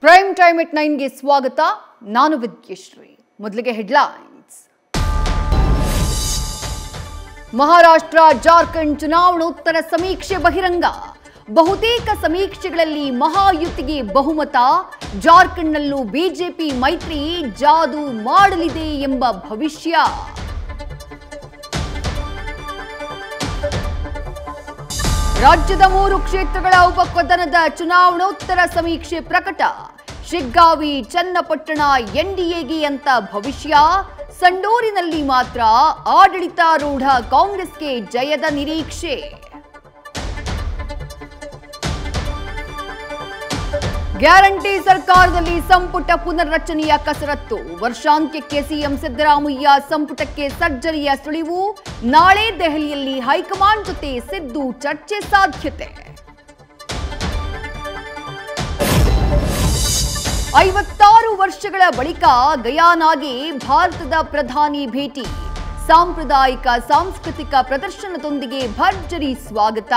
Prime time ಎಟ್ 9 ಗೆ ಸ್ವಾಗತ. ನಾನು ವಿದ್ಯಶ್ರೀ. ಮೊದಲಿಗೆ ಹೆಡ್ಲೈನ್ಸ್. ಮಹಾರಾಷ್ಟ್ರ ಜಾರ್ಖಂಡ್ ಚುನಾವಣೋತ್ತರ ಸಮೀಕ್ಷೆ ಬಹಿರಂಗ. ಬಹುತೇಕ ಸಮೀಕ್ಷೆಗಳಲ್ಲಿ ಮಹಾಯುತಿಗೆ ಬಹುಮತ. ಜಾರ್ಖಂಡ್ನಲ್ಲೂ ಬಿಜೆಪಿ ಮೈತ್ರಿ ಜಾದು ಮಾಡಲಿದೆ ಎಂಬ ಭವಿಷ್ಯ. ರಾಜ್ಯದ 3 ಕ್ಷೇತ್ರಗಳ ಉಪಕದನದ ಚುನಾವಣೋತ್ತರ ಸಮೀಕ್ಷೆ ಪ್ರಕಟ. ಶಿಗ್ಗಾವಿ, ಚನ್ನಪಟ್ಟಣ ಎನ್ಡಿಎಗೆ ಅಂತ ಭವಿಷ್ಯ. ಸಂಡೂರಿನಲ್ಲಿ ಮಾತ್ರ ಆಡಳಿತಾರೂಢ ಕಾಂಗ್ರೆಸ್ಗೆ ಜಯದ ನಿರೀಕ್ಷೆ. ಗ್ಯಾರಂಟಿ ಸರ್ಕಾರದಲ್ಲಿ ಸಂಪುಟ ಪುನರ್ರಚನೆಯ ಕಸರತ್ತು. ವರ್ಷಾಂತ್ಯಕ್ಕೆ ಸಿಎಂ ಸಿದ್ದರಾಮಯ್ಯ ಸಂಪುಟಕ್ಕೆ ಸರ್ಜರಿಯ ಸುಳಿವು. ನಾಳೆ ದೆಹಲಿಯಲ್ಲಿ ಹೈಕಮಾಂಡ್ ಜೊತೆ ಸಿದ್ದು ಚರ್ಚೆ ಸಾಧ್ಯತೆ. 56 ವರ್ಷಗಳ ಬಳಿಕ ಗಯಾನಾಗೆ ಭಾರತದ ಪ್ರಧಾನಿ ಭೇಟಿ. ಸಾಂಪ್ರದಾಯಿಕ ಸಾಂಸ್ಕೃತಿಕ ಪ್ರದರ್ಶನದೊಂದಿಗೆ ಭರ್ಜರಿ ಸ್ವಾಗತ.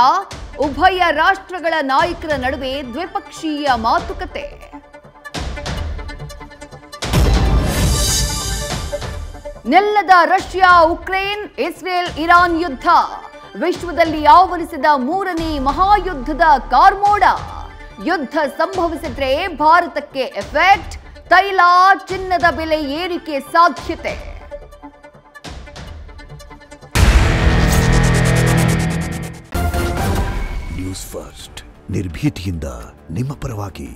ಉಭಯ ರಾಷ್ಟ್ರಗಳ ನಾಯಕರ ನಡುವೆ ದ್ವಿಪಕ್ಷೀಯ ಮಾತುಕತೆ. ನಿಲ್ಲದ ರಷ್ಯಾ ಉಕ್ರೇನ್, ಇಸ್ರೇಲ್ ಇರಾನ್ ಯುದ್ಧ. ವಿಶ್ವದಲ್ಲಿ ಆವರಿಸಿದ 3ನೇ ಮಹಾಯುದ್ಧದ ಕಾರ್ಮೋಡ. ಯುದ್ಧ ಸಂಭವಿಸಿದ್ರೆ ಭಾರತಕ್ಕೆ ಎಫೆಕ್ಟ್. ತೈಲ, ಚಿನ್ನದ ಬೆಲೆ ಏರಿಕೆ ಸಾಧ್ಯತೆ. ನ್ಯೂಸ್ ಫಸ್ಟ್, ನಿರ್ಭೀತಿಯಿಂದ ನಿಮ್ಮ ಪರವಾಗಿ.